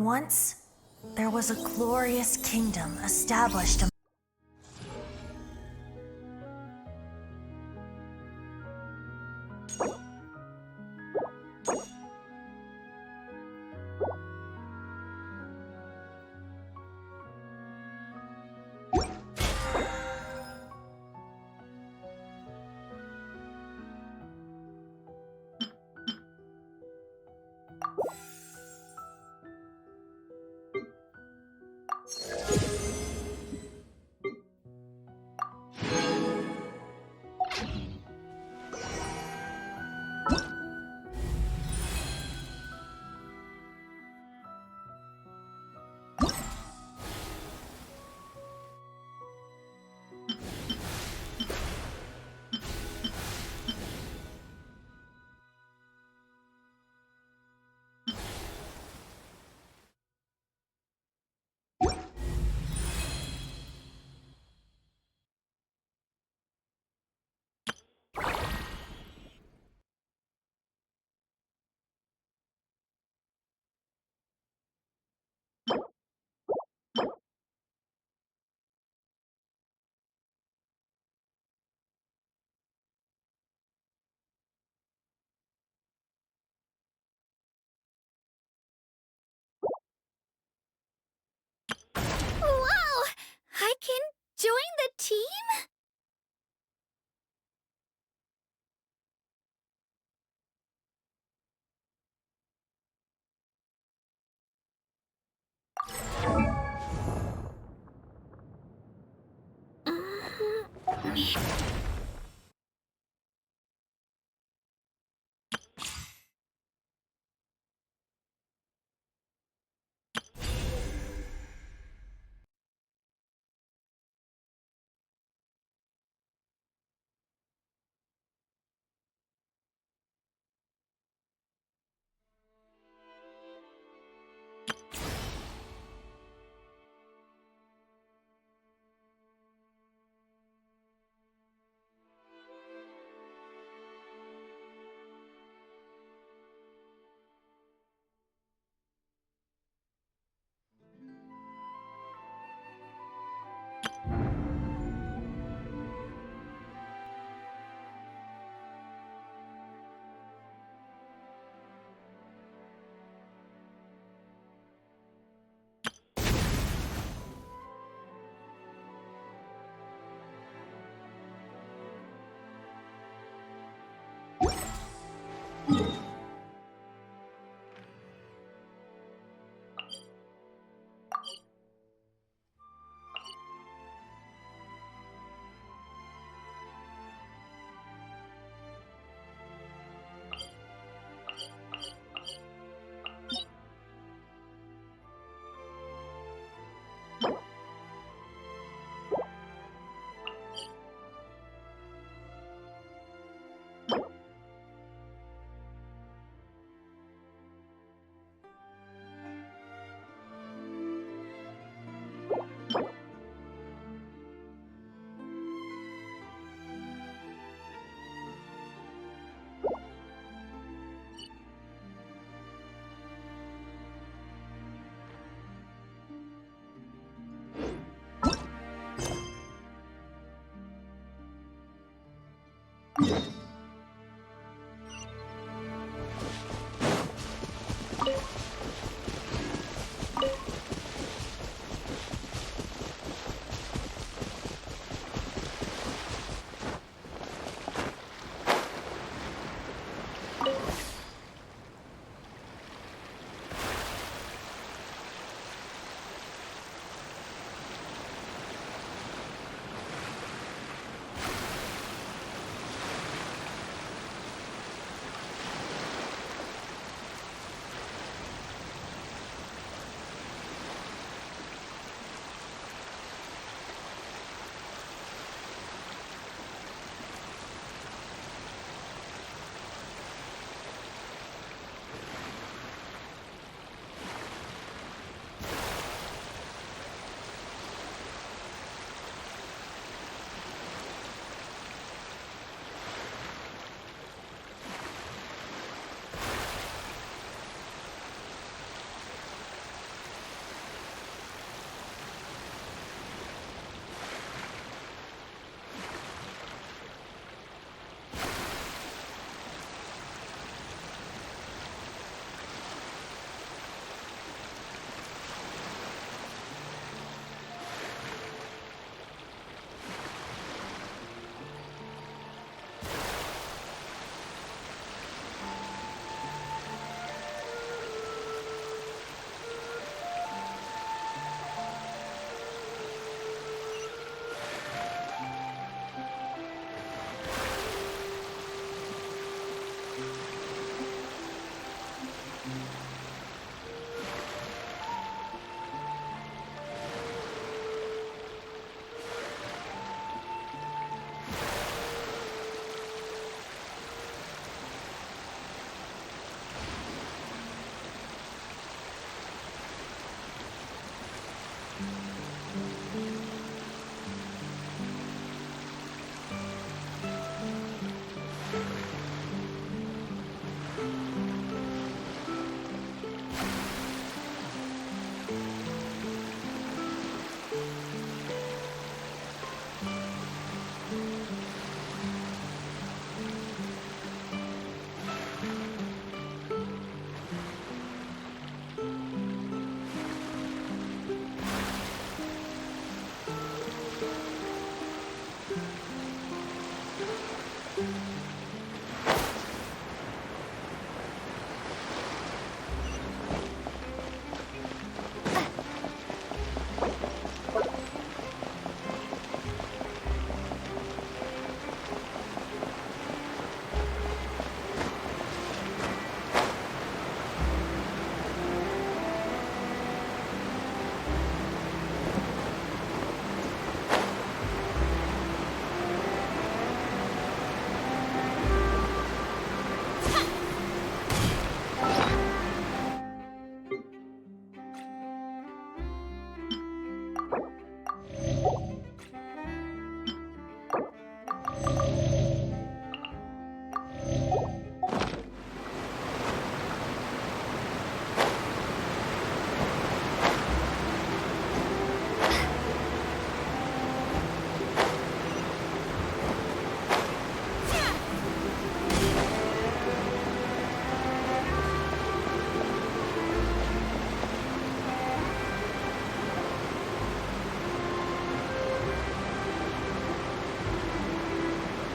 Once, there was a glorious kingdom established. Wow! I can join the team?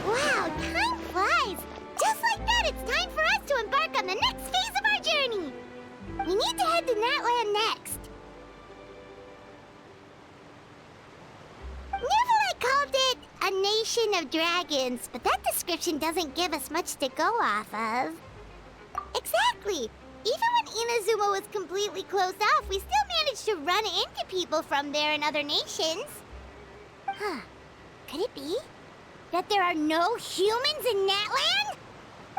Wow, time flies! Just like that, it's time for us to embark on the next phase of our journey! We need to head to Natlan next. Neverlight called it a nation of dragons, but that description doesn't give us much to go off of. Exactly! Even when Inazuma was completely closed off, we still managed to run into people from there and other nations. Huh. Could it be that there are no humans in Natlan?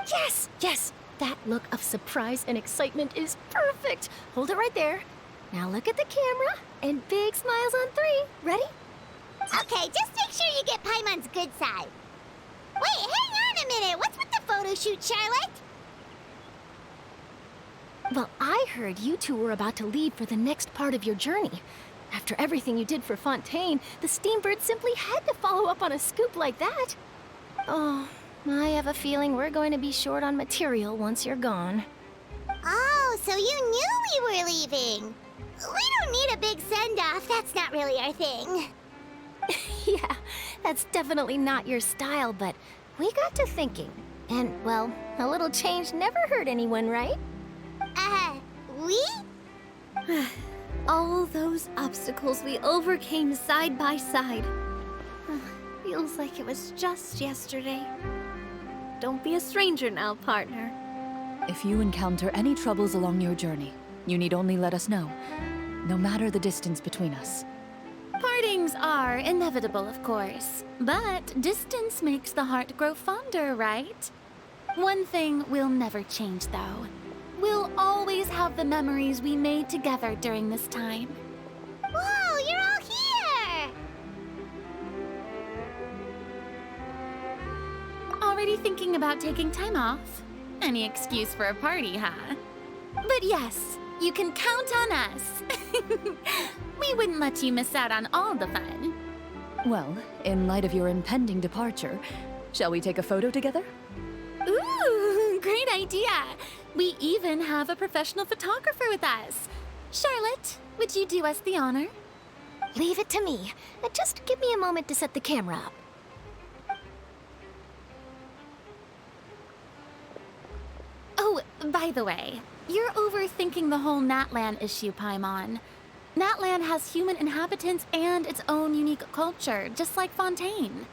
Yes, yes! That look of surprise and excitement is perfect! Hold it right there. Now look at the camera, and big smiles on 3. Ready? Okay, just make sure you get Paimon's good side. Wait, hang on a minute! What's with the photo shoot, Charlotte? Well, I heard you two were about to leave for the next part of your journey. After everything you did for Fontaine, the Steambird simply had to follow up on a scoop like that. Oh, I have a feeling we're going to be short on material once you're gone. Oh, so you knew we were leaving. We don't need a big send-off. That's not really our thing. Yeah, that's definitely not your style, but we got to thinking. And, well, a little change never hurt anyone, right? We? All those obstacles we overcame side by side. Feels like it was just yesterday. Don't be a stranger now, partner. If you encounter any troubles along your journey, you need only let us know, no matter the distance between us. Partings are inevitable, of course, but distance makes the heart grow fonder, right? One thing will never change, though. We'll always have the memories we made together during this time. Whoa, you're all here! Already thinking about taking time off? Any excuse for a party, huh? But yes, you can count on us. We wouldn't let you miss out on all the fun. Well, in light of your impending departure, shall we take a photo together? Ooh, great idea! We even have a professional photographer with us. Charlotte, would you do us the honor? Leave it to me. Just give me a moment to set the camera up. Oh, by the way, you're overthinking the whole Natlan issue, Paimon. Natlan has human inhabitants and its own unique culture, just like Fontaine.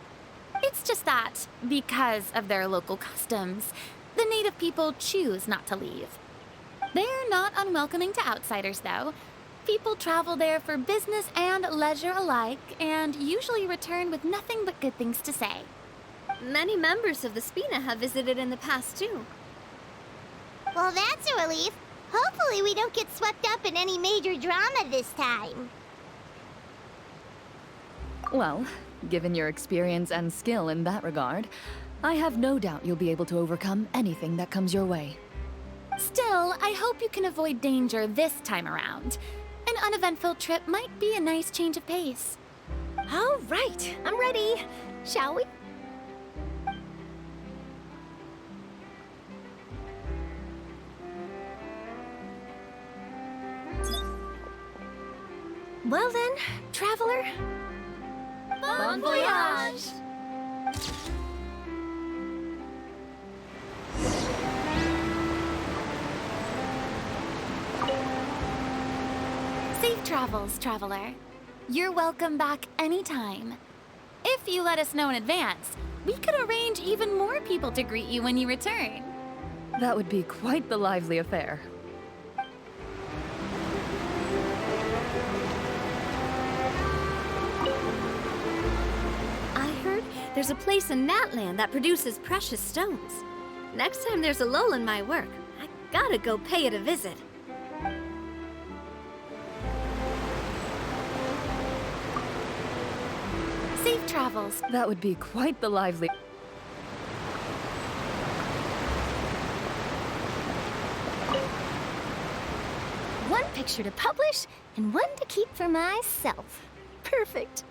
It's just that, because of their local customs, the native people choose not to leave. They're not unwelcoming to outsiders, though. People travel there for business and leisure alike, and usually return with nothing but good things to say. Many members of the Spina have visited in the past, too. Well, that's a relief. Hopefully we don't get swept up in any major drama this time. Well, given your experience and skill in that regard, I have no doubt you'll be able to overcome anything that comes your way. Still, I hope you can avoid danger this time around. An uneventful trip might be a nice change of pace. All right, I'm ready. Shall we? Well then, traveler. Bon voyage! travels, traveler. You're welcome back anytime. If you let us know in advance, we could arrange even more people to greet you when you return. That would be quite the lively affair. I heard there's a place in Natlan that produces precious stones. Next time there's a lull in my work, I gotta go pay it a visit. Safe travels. That would be quite the lively... One picture to publish and one to keep for myself. Perfect.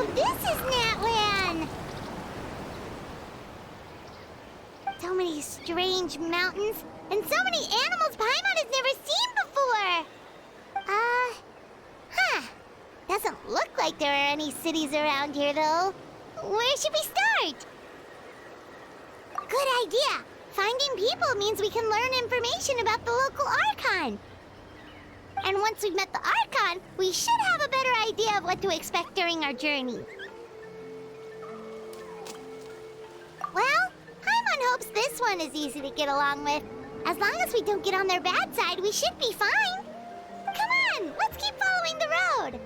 So this is Natlan! So many strange mountains, and so many animals Paimon has never seen before! Doesn't look like there are any cities around here, though. Where should we start? Good idea! Finding people means we can learn information about the local archon. And once we've met the archon, we should have a better idea of what to expect during our journey. Well, Paimon hopes this one is easy to get along with. As long as we don't get on their bad side, we should be fine. Come on, let's keep following the road.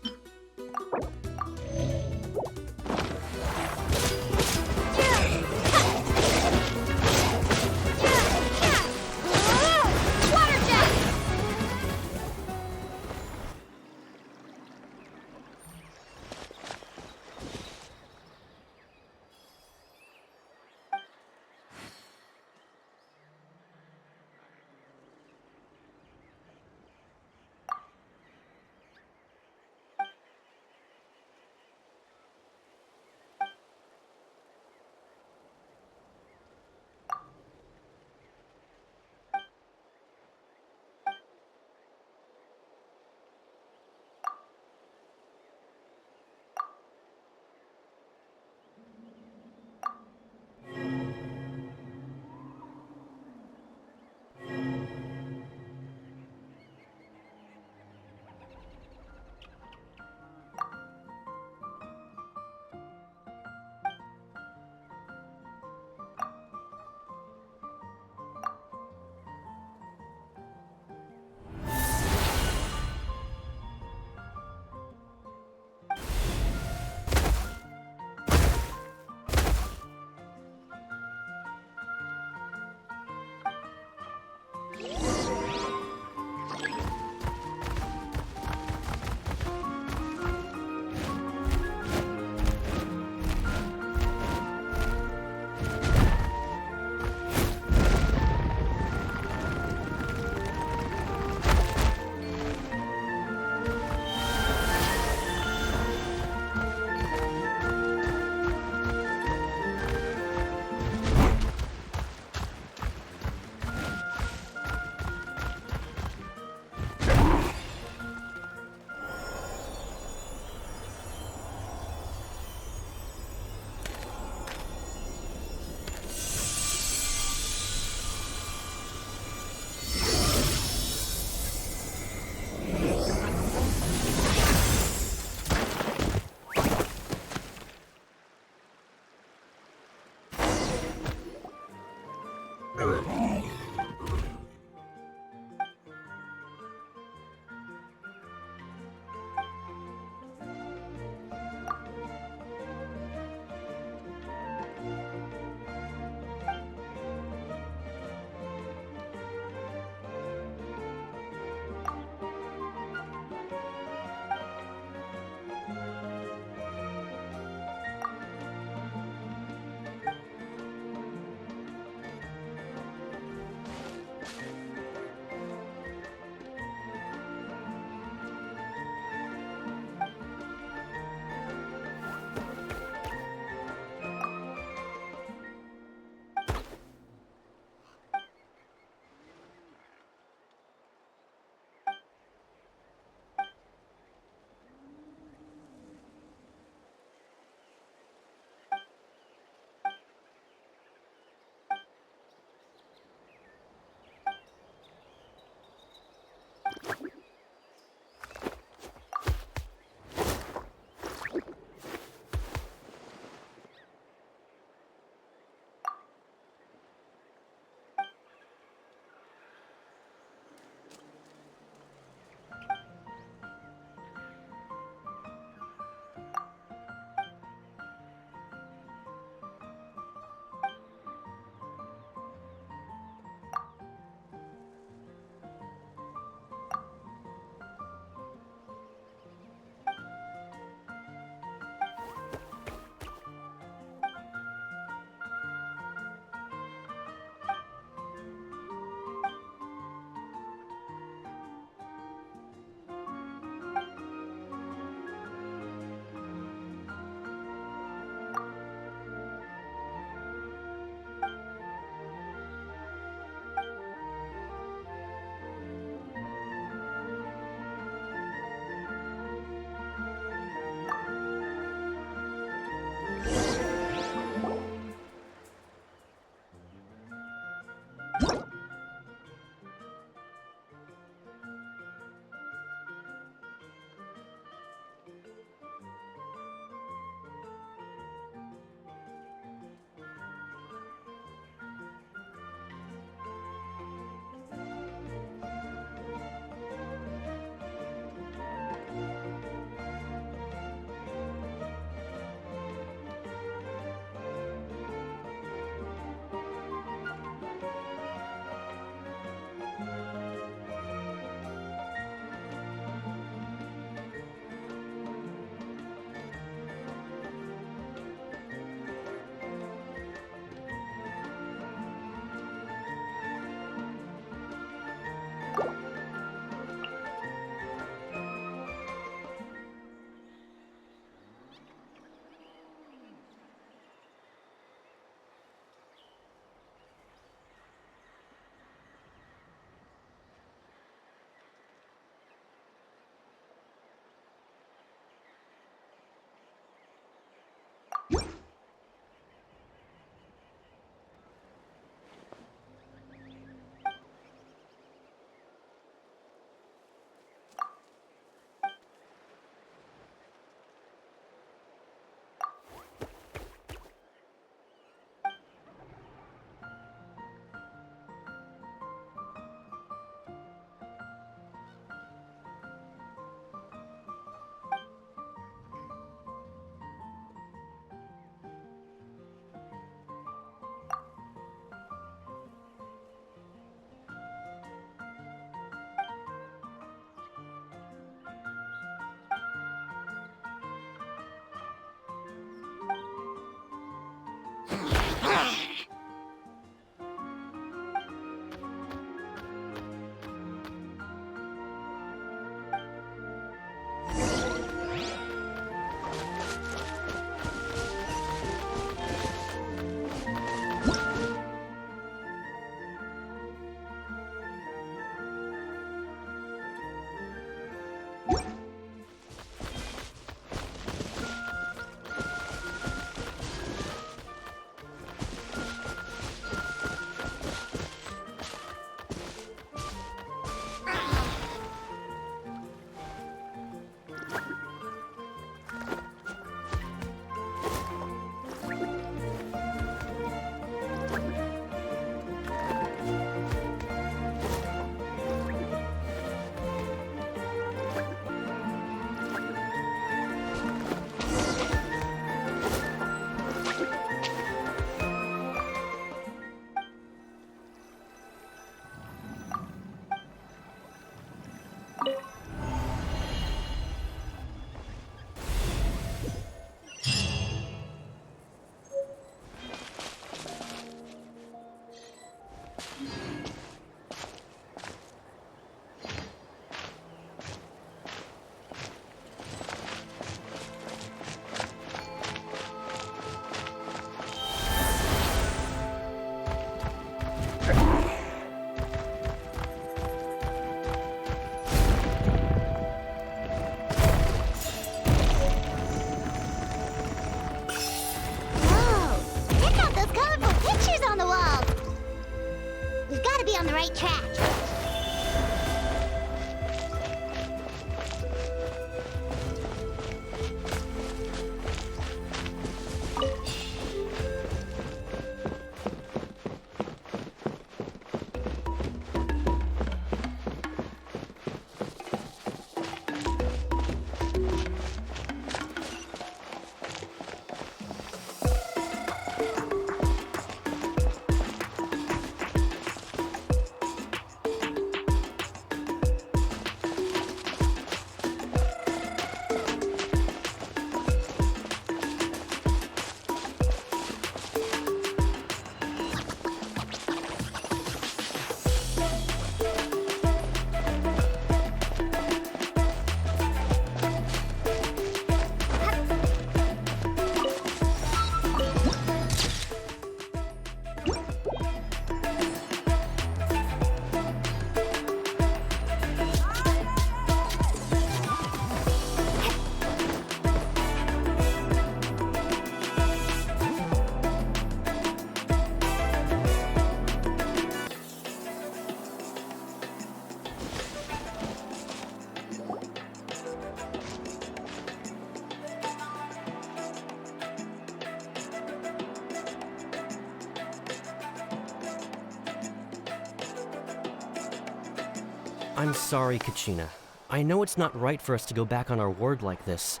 I'm sorry, Kachina. I know it's not right for us to go back on our word like this,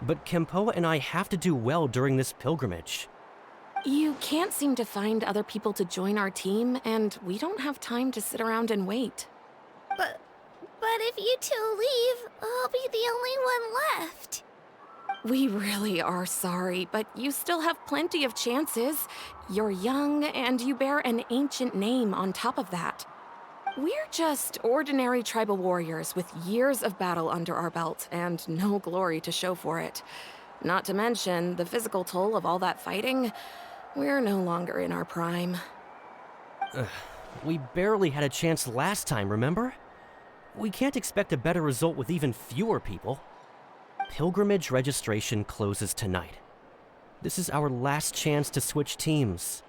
but Kempoa and I have to do well during this pilgrimage. You can't seem to find other people to join our team, and we don't have time to sit around and wait. But if you two leave, I'll be the only one left. We really are sorry, but you still have plenty of chances. You're young, and you bear an ancient name on top of that. We're just ordinary tribal warriors with years of battle under our belt and no glory to show for it. Not to mention the physical toll of all that fighting. We're no longer in our prime. We barely had a chance last time, remember? We can't expect a better result with even fewer people. Pilgrimage registration closes tonight. This is our last chance to switch teams.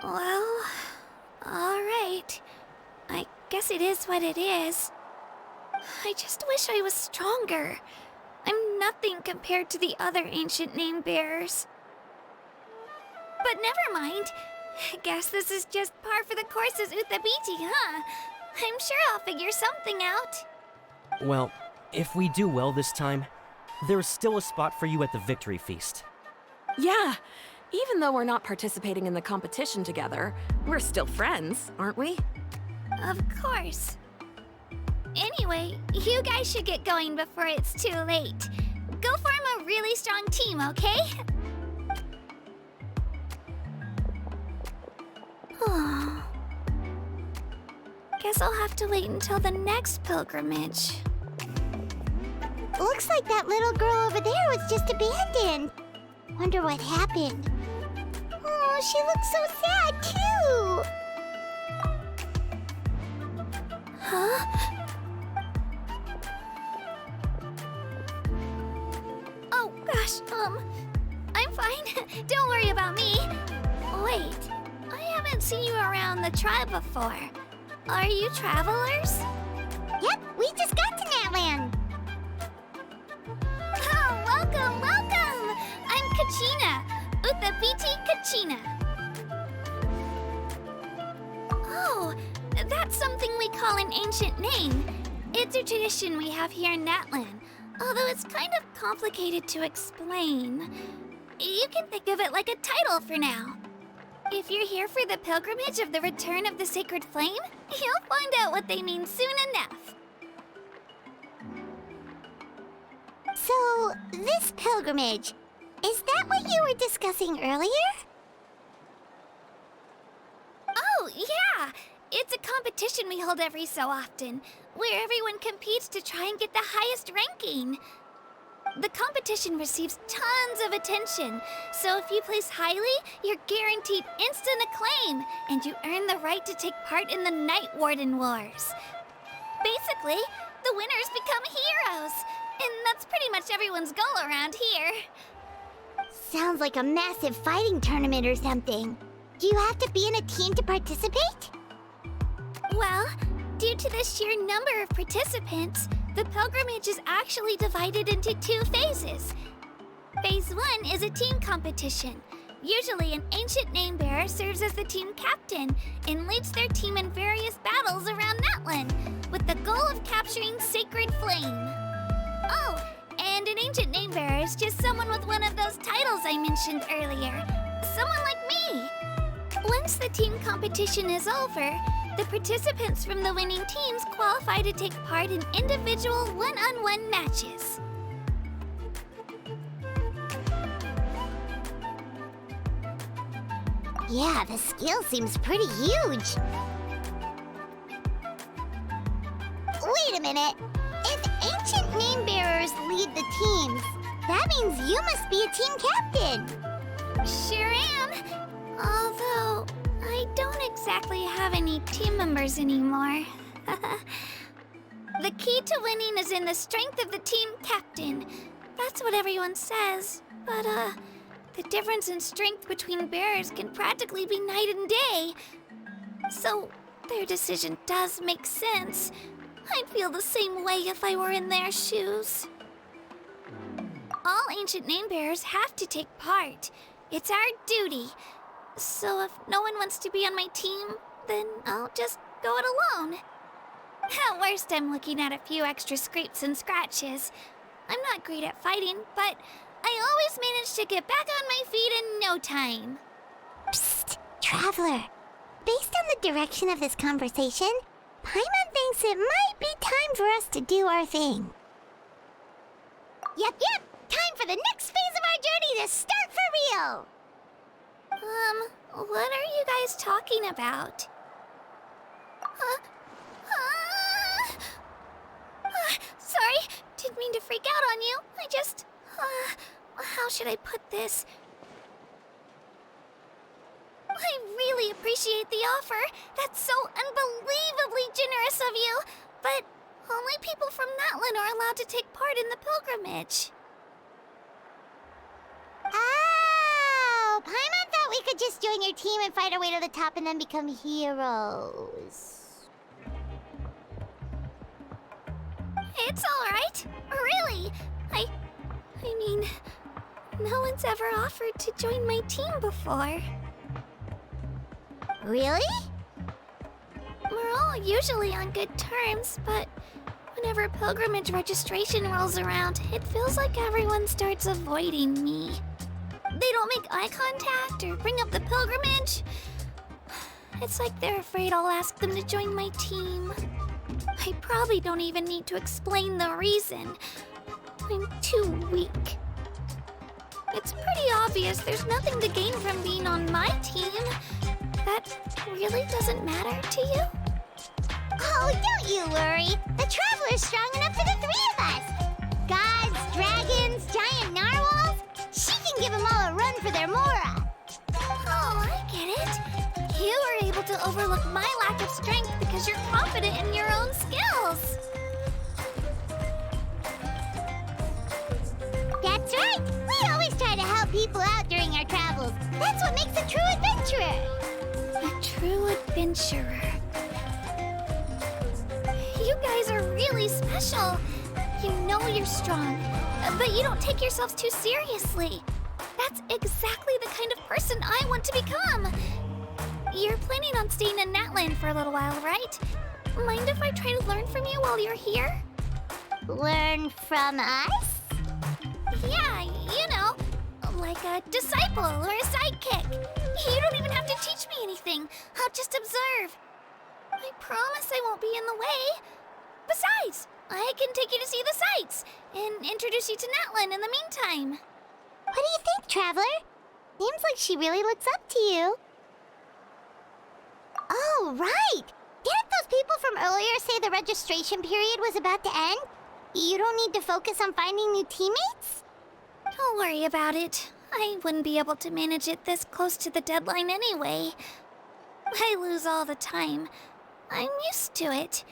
Well, alright. I guess it is what it is. I just wish I was stronger. I'm nothing compared to the other ancient name bearers. But never mind. Guess this is just par for the course as Uthabiti, huh? I'm sure I'll figure something out. Well, if we do well this time, there's still a spot for you at the Victory Feast. Yeah, even though we're not participating in the competition together, we're still friends, aren't we? Of course. Anyway, you guys should get going before it's too late. Go form a really strong team, okay? Guess I'll have to wait until the next pilgrimage. Looks like that little girl over there was just abandoned. Wonder what happened. Oh, she looks so sad, too. Huh? Oh, gosh, I'm fine. Don't worry about me. Wait, I haven't seen you around the tribe before. Are you travelers? Yep, we just got to Natlan. Oh, welcome, welcome! I'm Kachina, Uthabiti Kachina. Oh, that's something we call an ancient name. It's a tradition we have here in Natlan, although it's kind of complicated to explain. You can think of it like a title for now. If you're here for the pilgrimage of the return of the sacred flame, you'll find out what they mean soon enough. So, this pilgrimage, is that what you were discussing earlier? Oh, yeah! It's a competition we hold every so often, where everyone competes to try and get the highest ranking. The competition receives tons of attention, so if you place highly, you're guaranteed instant acclaim, and you earn the right to take part in the Night Warden Wars. Basically, the winners become heroes, and that's pretty much everyone's goal around here. Sounds like a massive fighting tournament or something. Do you have to be in a team to participate? Well, due to the sheer number of participants, the pilgrimage is actually divided into 2 phases. Phase 1 is a team competition. Usually an ancient name bearer serves as the team captain and leads their team in various battles around Natlan, with the goal of capturing Sacred Flame. Oh, and an ancient name bearer is just someone with one of those titles I mentioned earlier. Someone like me. Once the team competition is over, the participants from the winning teams qualify to take part in individual one-on-one matches. Yeah, the skill seems pretty huge. Wait a minute. If ancient name bearers lead the teams, that means you must be a team captain. Sure am. Although, I don't exactly have any team members anymore. The key to winning is in the strength of the team captain. That's what everyone says. But, the difference in strength between bearers can practically be night and day. So, their decision does make sense. I'd feel the same way if I were in their shoes. All ancient name bearers have to take part. It's our duty. So if no one wants to be on my team, then I'll just go it alone. At worst, I'm looking at a few extra scrapes and scratches. I'm not great at fighting, but I always manage to get back on my feet in no time. Psst, Traveler. Based on the direction of this conversation, Paimon thinks it might be time for us to do our thing. Yep. Time for the next phase of our journey to start for real. What are you guys talking about? Sorry, didn't mean to freak out on you. I just, how should I put this? I really appreciate the offer. That's so unbelievably generous of you. But only people from Natlan are allowed to take part in the pilgrimage. Oh, Paimon thought we could just join your team and fight our way to the top and then become heroes. It's all right. Really. I mean, no one's ever offered to join my team before. Really? We're all usually on good terms, but whenever pilgrimage registration rolls around, it feels like everyone starts avoiding me. They don't make eye contact or bring up the pilgrimage. It's like they're afraid I'll ask them to join my team. I probably don't even need to explain the reason. I'm too weak. It's pretty obvious there's nothing to gain from being on my team. That really doesn't matter to you? Oh, don't you worry. The Traveler's strong enough for the three of us. Gods, dragons, giant narwhals. She can give them all a run for their Mora. Oh, I get it. You were able to overlook my lack of strength because you're confident in your own skills. That's right. We always try to help people out during our travels. That's what makes a true adventurer. A true adventurer. You guys are really special. You know you're strong, but you don't take yourselves too seriously. That's exactly the kind of person I want to become. You're planning on staying in Natlan for a little while, right? Mind if I try to learn from you while you're here? Learn from us? Yeah, you know, like a disciple or a sidekick. You don't even have to teach me anything. I'll just observe. I promise I won't be in the way. Besides, I can take you to see the sights and introduce you to Natlan in the meantime. What do you think, Traveler? Seems like she really looks up to you. Oh, right! Didn't those people from earlier say the registration period was about to end? You don't need to focus on finding new teammates? Don't worry about it. I wouldn't be able to manage it this close to the deadline anyway. I lose all the time. I'm used to it.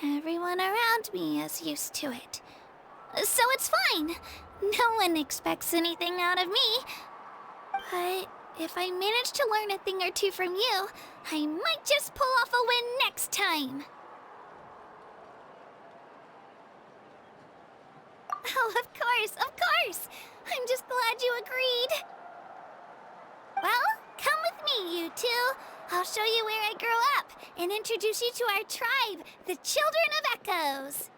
Everyone around me is used to it. So it's fine. No one expects anything out of me. But if I manage to learn a thing or two from you, I might just pull off a win next time. Oh, of course. I'm just glad you agreed. Well, come with me, you two. I'll show you where I grew up and introduce you to our tribe, the Children of Echoes.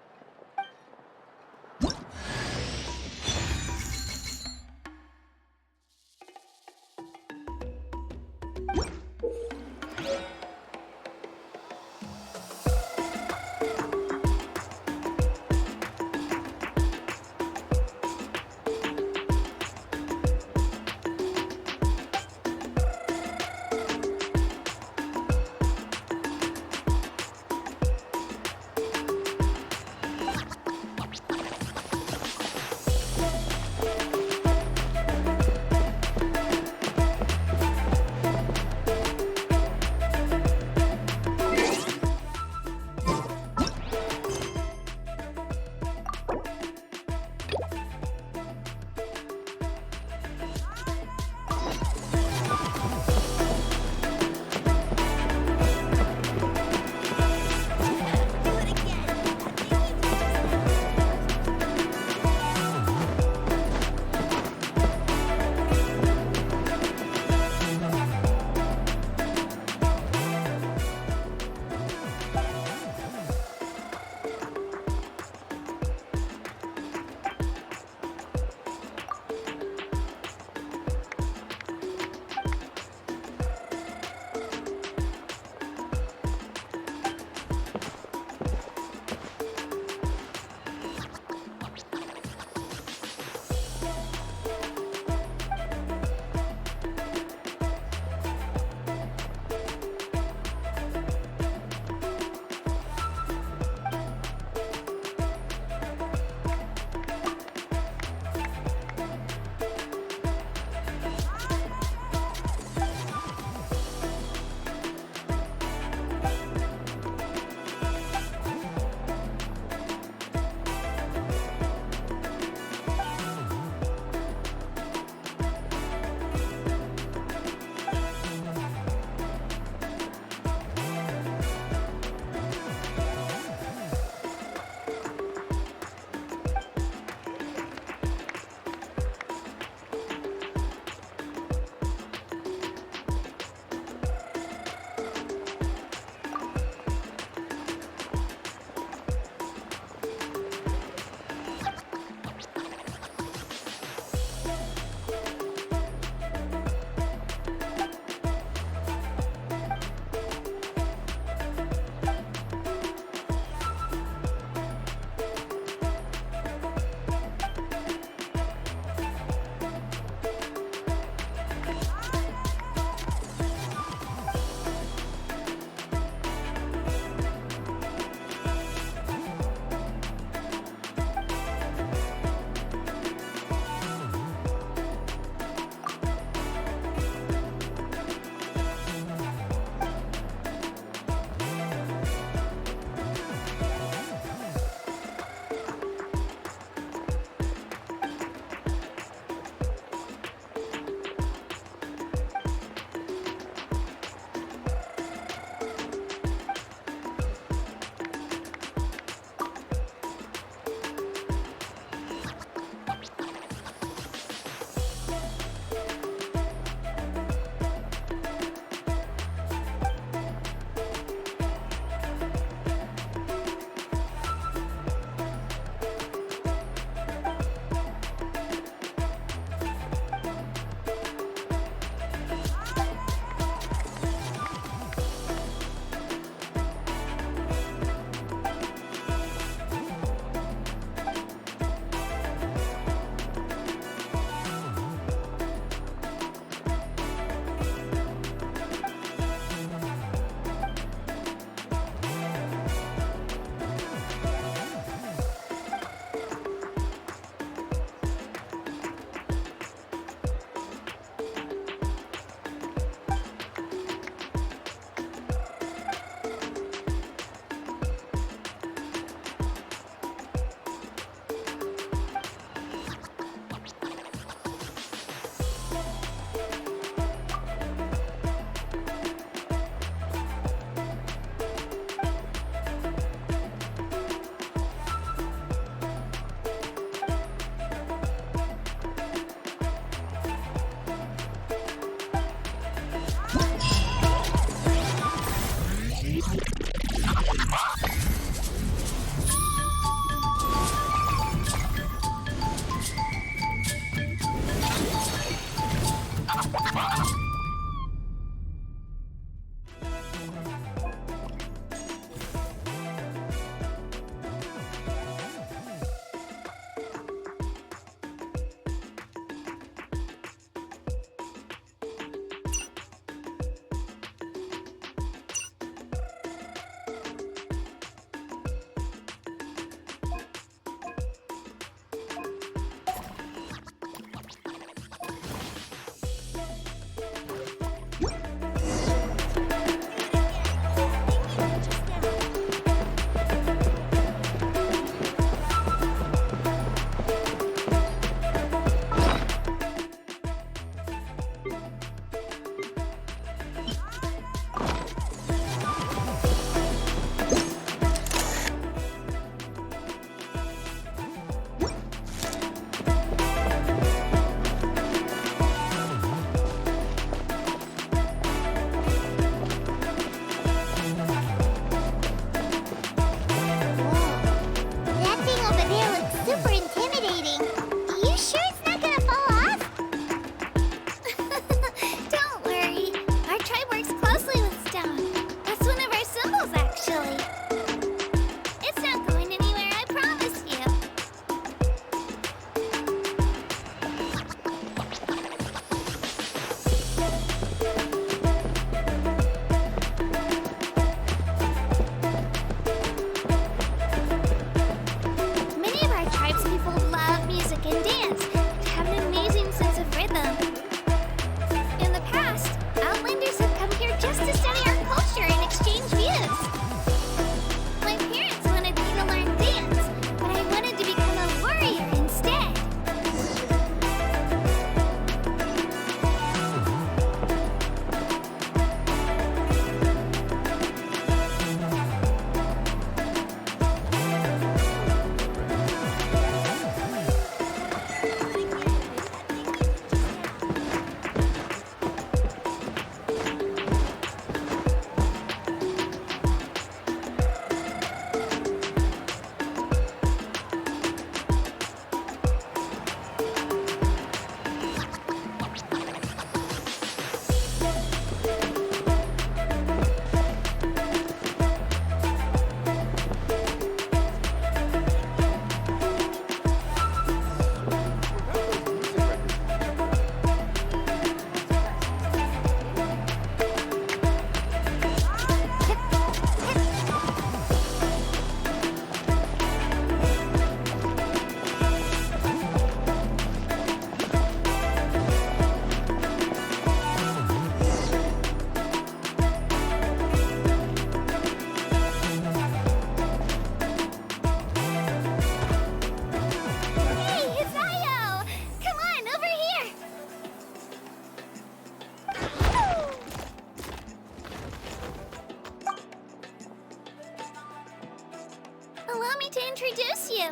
introduce you.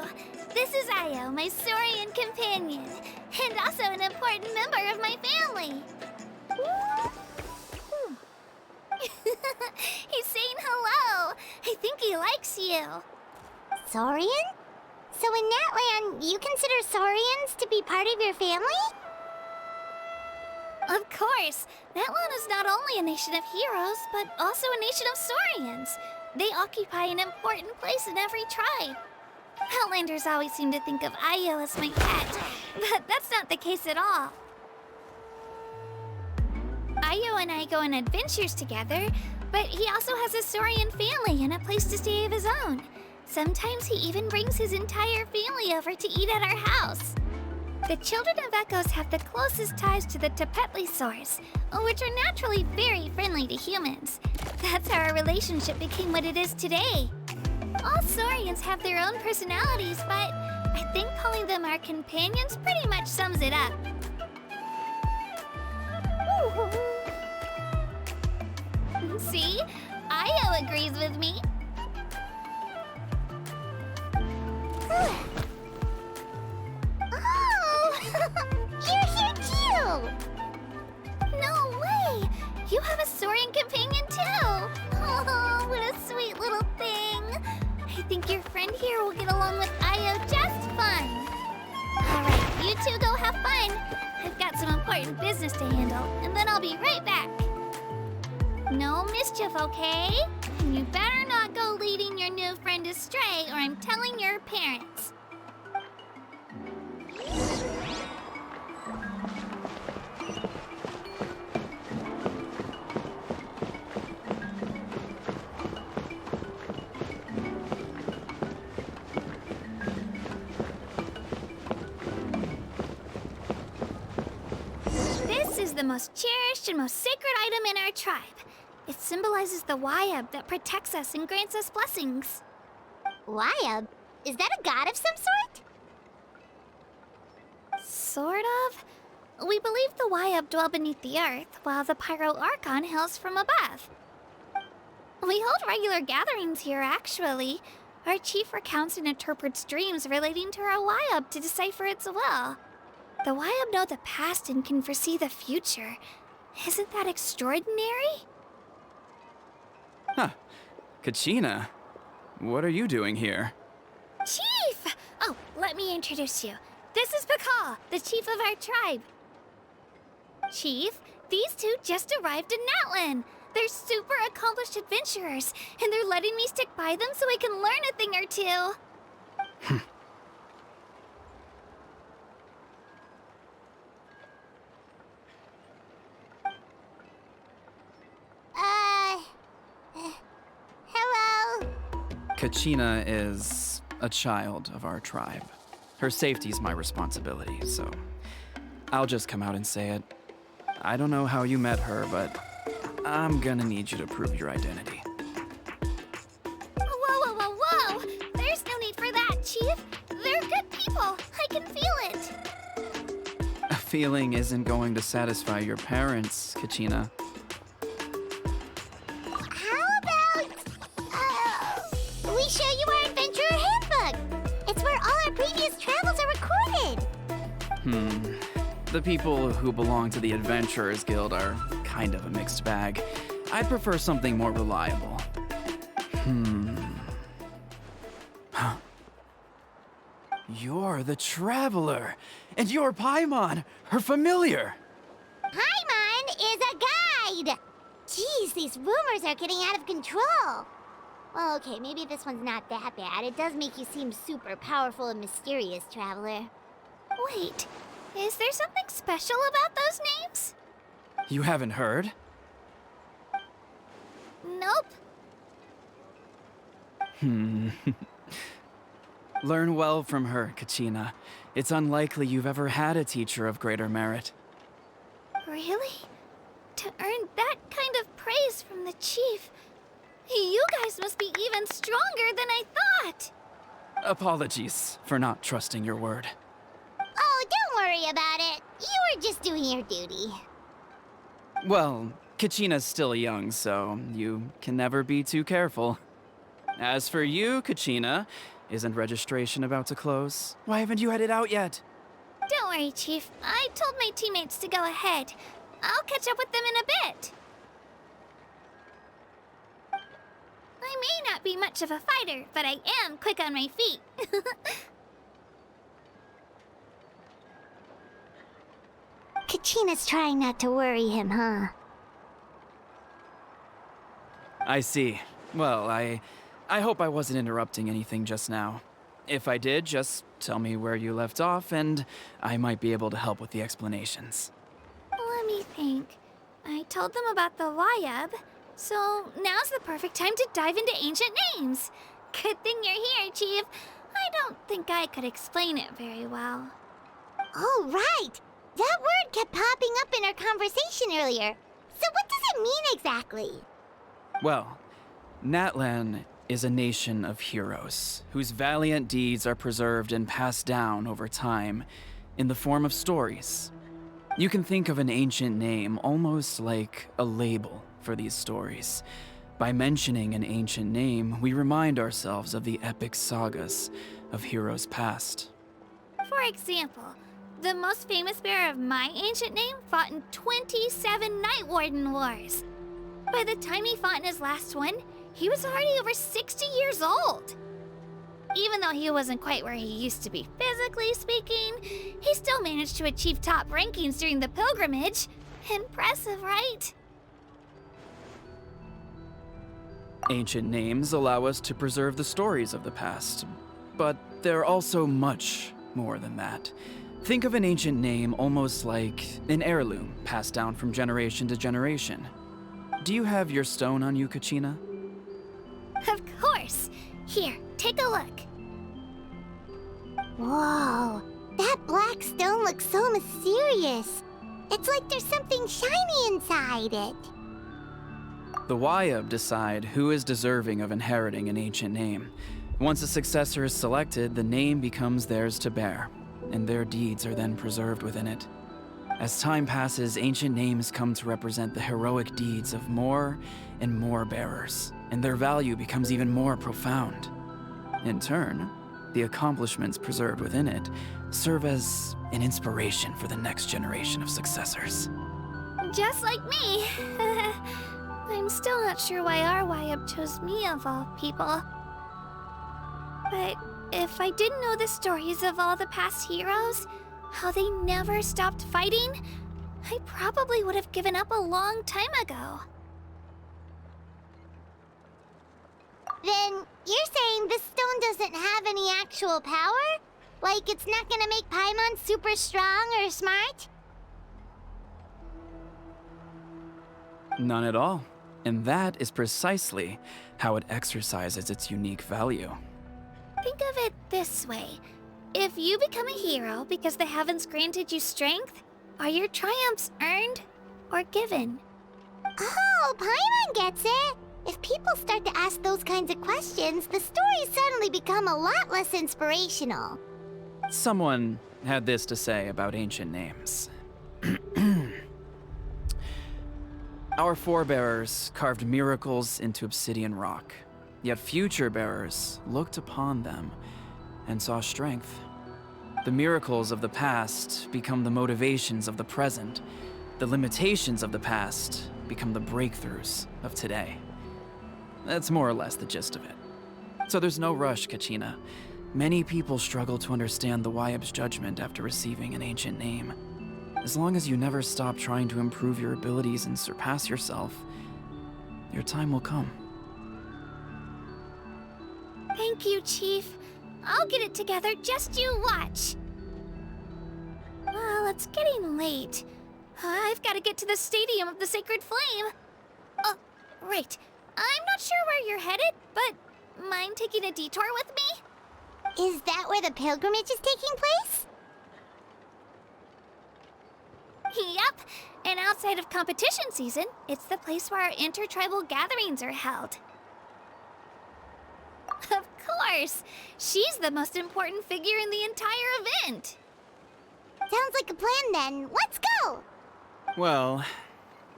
This is Io, my Saurian companion, and also an important member of my family. He's saying hello. I think he likes you. Saurian? So in Natlan, you consider Saurians to be part of your family? Of course. Natlan is not only a nation of heroes, but also a nation of Saurians. They occupy an important place in every tribe. Outlanders always seem to think of Io as my pet, but that's not the case at all. Io and I go on adventures together, but he also has a Saurian family and a place to stay of his own. Sometimes he even brings his entire family over to eat at our house. The children of Echoes have the closest ties to the Tepetlisaurs, which are naturally very friendly to humans. That's how our relationship became what it is today. All Saurians have their own personalities, but I think calling them our companions pretty much sums it up. See? Io agrees with me. Oh! You're here too! No way! You have a Saurian companion too! Oh, what a sweet little thing! I think your friend here will get along with Io just fine. Alright, you two go have fun. I've got some important business to handle, and then I'll be right back. No mischief, okay? And you better not go leading your new friend astray, or I'm telling your parents. This is the most cherished and most sacred item in our tribe. It symbolizes the Wayab that protects us and grants us blessings. Wayab? Is that a god of some sort? Sort of. We believe the Wayab dwell beneath the earth, while the Pyro Archon hails from above. We hold regular gatherings here, actually. Our chief recounts and interprets dreams relating to our Wayab to decipher its will. The Wayab know the past and can foresee the future. Isn't that extraordinary? Huh. Kachina, what are you doing here? Chief! Oh, let me introduce you. This is Pakal, the chief of our tribe. Chief, these two just arrived in Natlan. They're super accomplished adventurers, and they're letting me stick by them so I can learn a thing or two. Hello? Kachina is a child of our tribe. Her safety's my responsibility, so I'll just come out and say it. I don't know how you met her, but I'm gonna need you to prove your identity. Whoa! There's no need for that, Chief. They're good people. I can feel it. A feeling isn't going to satisfy your parents, Kachina. How about, we show you our adventurer handbook? It's where all our previous travels are recorded. The people who belong to the Adventurers Guild are kind of a mixed bag. I'd prefer something more reliable. You're the Traveler, and you're Paimon, her familiar. Paimon is a guide! Jeez, these rumors are getting out of control. Well, okay, maybe this one's not that bad. It does make you seem super powerful and mysterious, Traveler. Wait, is there something special about those names? You haven't heard? Nope. Learn well from her, Kachina. It's unlikely you've ever had a teacher of greater merit. Really? To earn that kind of praise from the chief, you guys must be even stronger than I thought. Apologies for not trusting your word. Oh, don't worry about it. You were just doing your duty. Well, Kachina's still young, so you can never be too careful. As for you, Kachina, Isn't registration about to close? Why haven't you headed out yet? Don't worry, Chief. I told my teammates to go ahead. I'll catch up with them in a bit. I may not be much of a fighter, but I am quick on my feet. Kachina's trying not to worry him, huh? I see. Well, I hope I wasn't interrupting anything just now. If I did, just tell me where you left off, and I might be able to help with the explanations. Let me think. I told them about the Wayab, so now's the perfect time to dive into ancient names. Good thing you're here, Chief. I don't think I could explain it very well. Oh, right! That word kept popping up in our conversation earlier. So what does it mean exactly? Well, Natlan is a nation of heroes whose valiant deeds are preserved and passed down over time in the form of stories. You can think of an ancient name almost like a label for these stories. By mentioning an ancient name, we remind ourselves of the epic sagas of heroes past. For example, the most famous bearer of my ancient name fought in 27 Night Warden Wars. By the time he fought in his last one, he was already over 60 years old. Even though he wasn't quite where he used to be physically speaking, he still managed to achieve top rankings during the pilgrimage. Impressive, right? Ancient names allow us to preserve the stories of the past, but they're also much more than that. Think of an ancient name almost like an heirloom passed down from generation to generation. Do you have your stone on you, Kachina? Of course. Here, take a look. Whoa, that black stone looks so mysterious. It's like there's something shiny inside it. The Wayab decide who is deserving of inheriting an ancient name. Once a successor is selected, the name becomes theirs to bear, and their deeds are then preserved within it. As time passes, ancient names come to represent the heroic deeds of more and more bearers, and their value becomes even more profound. In turn, the accomplishments preserved within it serve as an inspiration for the next generation of successors. Just like me. I'm still not sure why our Wayab chose me of all people. But if I didn't know the stories of all the past heroes, how they never stopped fighting, I probably would have given up a long time ago. Then you're saying this stone doesn't have any actual power? Like it's not gonna make Paimon super strong or smart? None at all. And that is precisely how it exercises its unique value. Think of it this way. If you become a hero because the heavens granted you strength, are your triumphs earned or given? Oh, Paimon gets it! If people start to ask those kinds of questions, the stories suddenly become a lot less inspirational. Someone had this to say about ancient names. Our forebears carved miracles into obsidian rock, yet future bearers looked upon them and saw strength. The miracles of the past become the motivations of the present. The limitations of the past become the breakthroughs of today. That's more or less the gist of it. So there's no rush, Kachina. Many people struggle to understand the Wayab's judgment after receiving an ancient name. As long as you never stop trying to improve your abilities and surpass yourself, your time will come. Thank you, Chief. I'll get it together, just you watch. Well, it's getting late. I've got to get to the Stadium of the Sacred Flame. Oh, right. I'm not sure where you're headed, but mind taking a detour with me? Is that where the pilgrimage is taking place? Yup, and outside of competition season, it's the place where our intertribal gatherings are held. Of course! She's the most important figure in the entire event! Sounds like a plan then. Let's go! Well,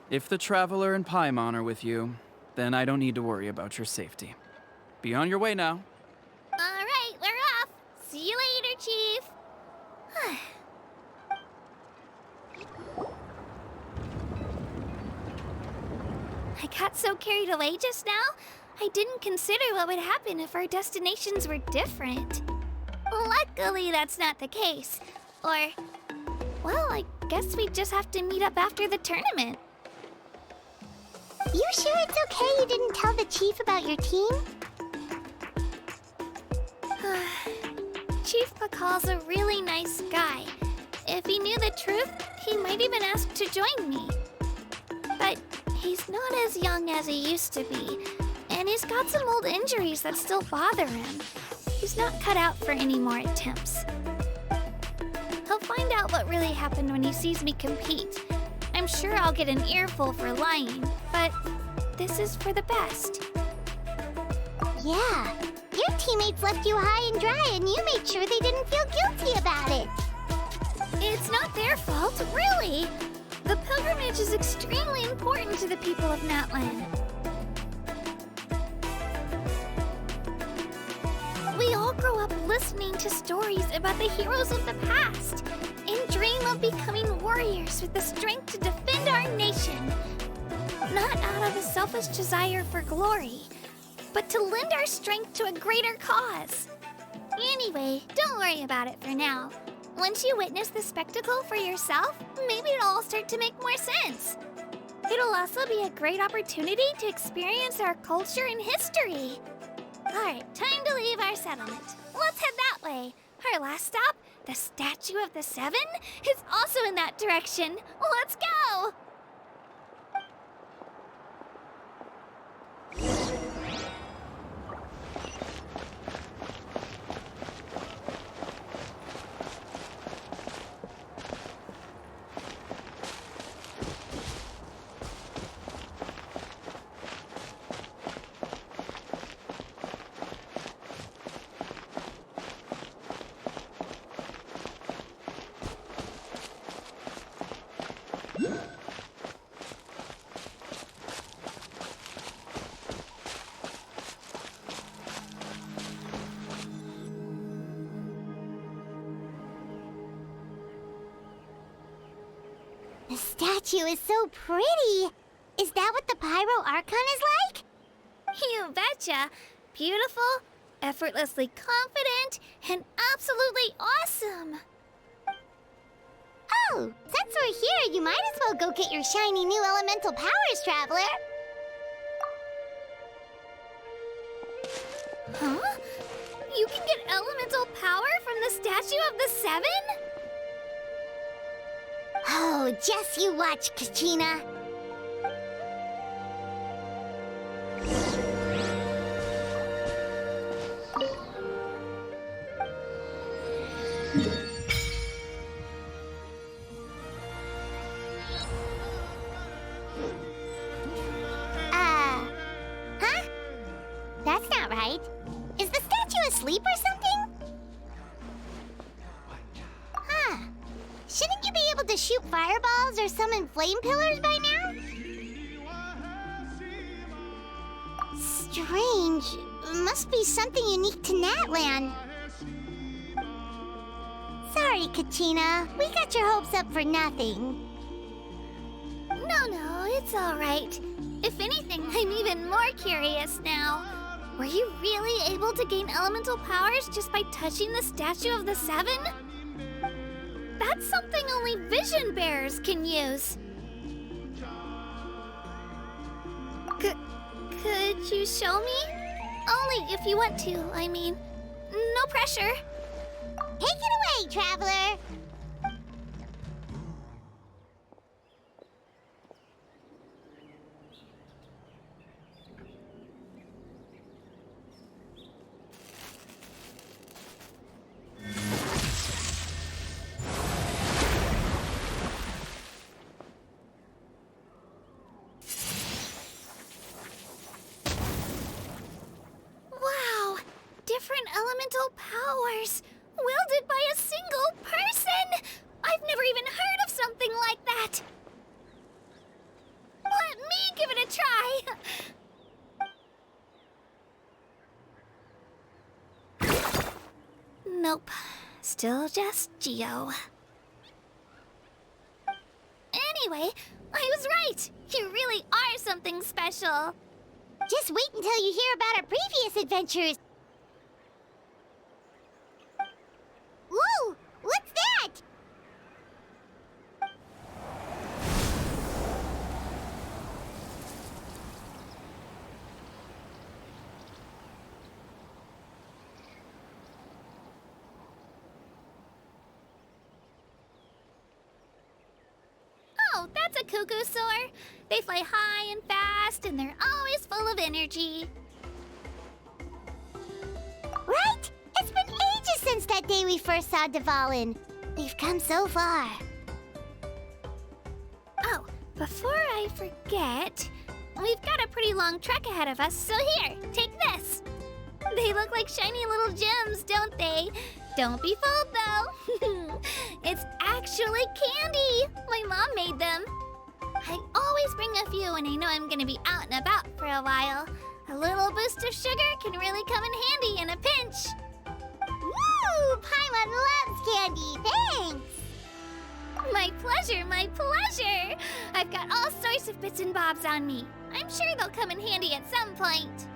if the Traveler and Paimon are with you, then I don't need to worry about your safety. Be on your way now. Alright, Chief! I got so carried away just now, I didn't consider what would happen if our destinations were different. Luckily, that's not the case. Or, well, I guess we just have to meet up after the tournament. You sure it's okay you didn't tell the chief about your team? Chief Pakal's a really nice guy. If he knew the truth, he might even ask to join me. But he's not as young as he used to be, and he's got some old injuries that still bother him. He's not cut out for any more attempts. He'll find out what really happened when he sees me compete. I'm sure I'll get an earful for lying, but this is for the best. Yeah, your teammates left you high and dry and you made sure they didn't feel guilty about it. It's not their fault, really. The pilgrimage is extremely important to the people of Natlan. We all grow up listening to stories about the heroes of the past and dream of becoming warriors with the strength to defend our nation. Not out of a selfish desire for glory, but to lend our strength to a greater cause. Anyway, don't worry about it for now. Once you witness the spectacle for yourself, maybe it'll all start to make more sense. It'll also be a great opportunity to experience our culture and history. Alright, time to leave our settlement. Let's head that way. Our last stop, the Statue of the Seven, is also in that direction. Let's go! The statue is so pretty. Is that what the Pyro Archon is like? You betcha. Beautiful, effortlessly confident, and absolutely awesome. Oh, since we're here, you might as well go get your shiny new elemental powers, Traveler. Huh? You can get elemental power from the Statue of the Seven? Oh, just you watch, Kachina. Huh? That's not right. Is the statue asleep or something? Huh. Shouldn't you be able to shoot fireballs or summon flame pillars by now? Strange. Must be something unique to Natlan. Sorry, Kachina. We got your hopes up for nothing. No, it's all right. If anything, I'm even more curious now. Were you really able to gain elemental powers just by touching the Statue of the Seven? That's something only vision bearers can use. Could you show me? Only if you want to, I mean. No pressure. Take it away, Traveler. Wow! Different elemental powers, wielded by a single person! I've never even heard of something like that! Let me give it a try! Nope. Still just Geo. Anyway, I was right! You really are something special! Just wait until you hear about our previous adventures. Whoa! What's that? Oh, that's a cuckoo soar. They fly high and fast, and they're always full of energy. Right? It's been ages since that day we first saw Dvalin. We've come so far. Oh, before I forget, we've got a pretty long trek ahead of us, so here, take this. They look like shiny little gems, don't they? Don't be fooled, though. It's actually candy. My mom made them. I always bring a few when I know I'm gonna be out and about for a while. A little boost of sugar can really come in handy in a pinch. Woo! Paimon loves candy. Thanks. My pleasure, my pleasure. I've got all sorts of bits and bobs on me. I'm sure they'll come in handy at some point.